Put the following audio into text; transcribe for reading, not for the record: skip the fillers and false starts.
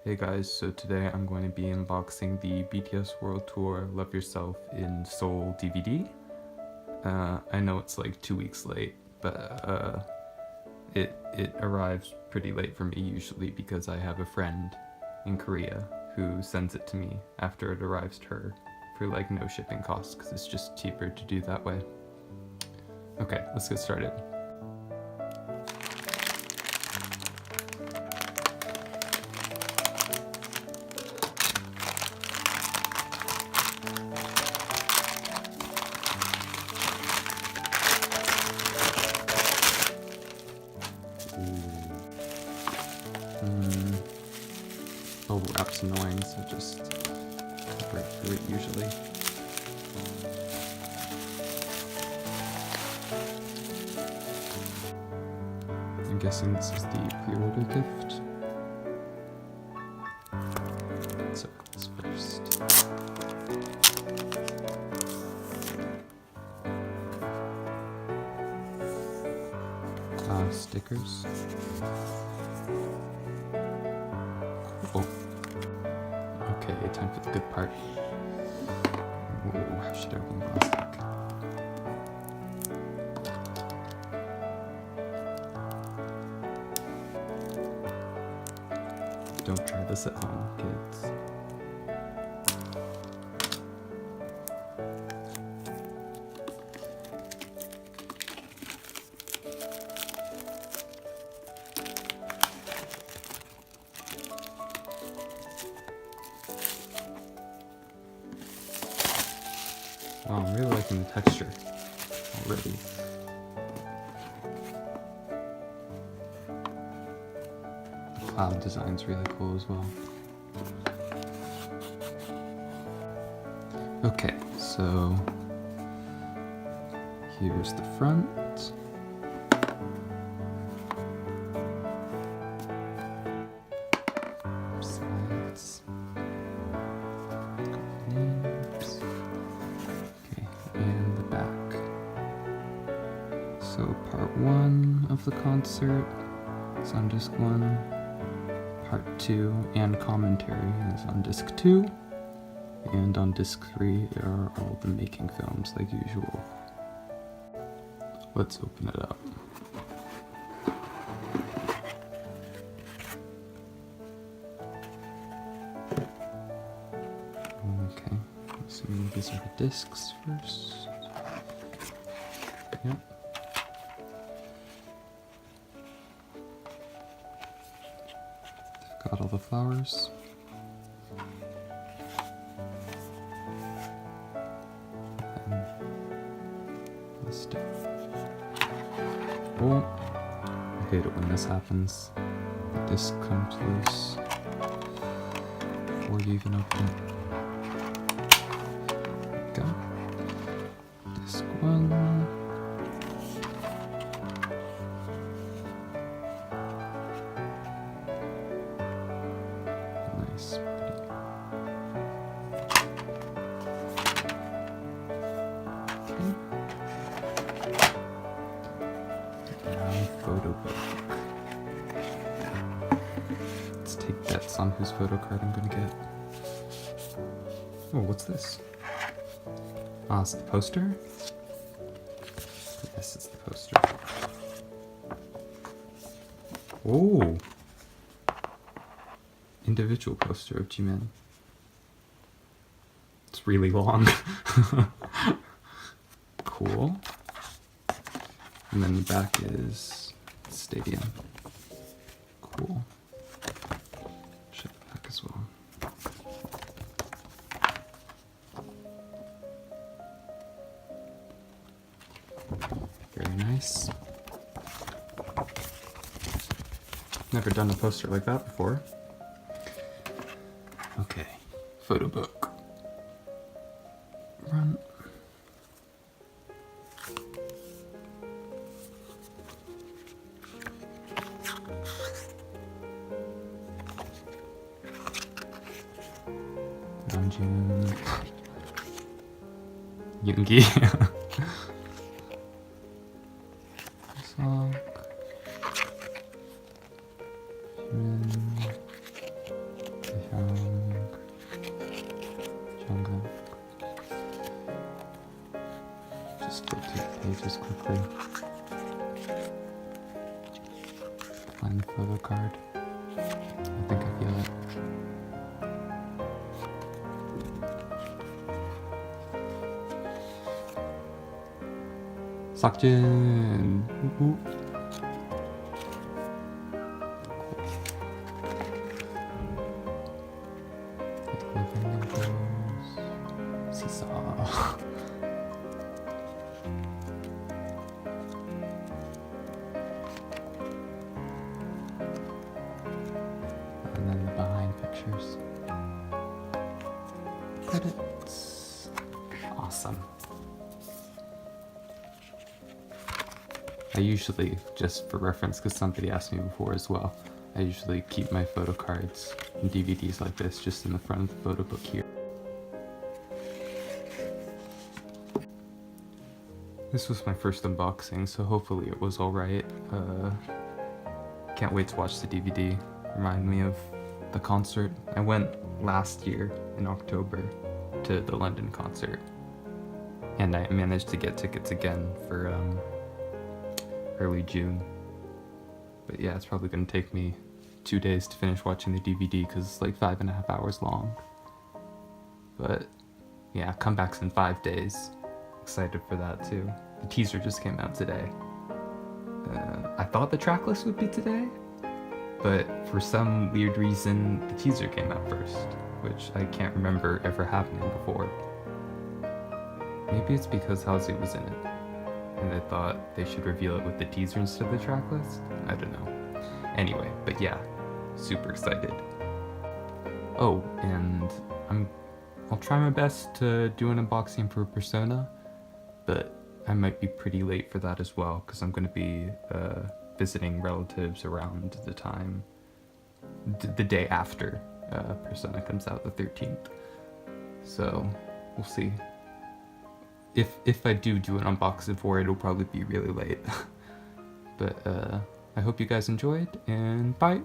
Hey guys, so today I'm going to be unboxing the BTS World Tour Love Yourself in Seoul DVD. I know it's like 2 weeks late, but it arrives pretty late for me usually because I have a friend in Korea who sends it to me after it arrives to her for like no shipping costs because it's just cheaper to do that way. Okay, let's get started. Bubble wrap's annoying, so just break through it usually. I'm guessing this is the pre-order gift. So this first. Stickers. Cool. Okay, time for the good part. Whoa, how should I open the plastic? Don't try this at home, kids. Wow, I'm really liking the texture already. The cloud design's really cool as well. Okay, so here's the front. Sides. Names. Okay, and the back. So part 1 of the concert is on disc 1. Part 2 and commentary is on disc 2. And on disc 3 are all the making films like usual. Let's open it up. Okay, so these are the discs first. Yep. They've got all the flowers. Oh, I hate it when this happens. This comes loose before you even open it. There we go. Disc 1. Nice, pretty. Photobook. Let's take bets on whose photo card I'm gonna get. Oh, what's this? Ah, is it the poster? Yes, it's the poster. Oh! Individual poster of Jimin. It's really long. Cool. And then the back is Stadium. Cool. Check the back as well. Very nice. Never done a poster like that before. Okay, photo book. Run. Namjoon. Yoongi. Song. Jimin. just quickly find the photo card. I think I feel it. Sakjin! Woo-hoo. Seesaw. And then the behind pictures. Credits. Awesome. I usually, just for reference, because somebody asked me before as well, I usually keep my photo cards and DVDs like this just in the front of the photo book here. This was my first unboxing, so hopefully it was alright. Can't wait to watch the DVD. Remind me of the concert. I went last year in October to the London concert, and I managed to get tickets again for early June. But yeah, it's probably gonna take me 2 days to finish watching the DVD because it's like 5.5 hours long. But yeah, comeback's in 5 days. Excited for that too. The teaser just came out today. I thought the track list would be today, but for some weird reason the teaser came out first, which I can't remember ever happening before. Maybe it's because Halsey was in it, and they thought they should reveal it with the teaser instead of the track list? I don't know. Anyway, but yeah, super excited. Oh, and I'll try my best to do an unboxing for Persona, but I might be pretty late for that as well, because I'm going to be visiting relatives around the time, the day after Persona comes out, the 13th. So, we'll see. If I do an unboxing for it, it'll probably be really late. But I hope you guys enjoyed, and bye!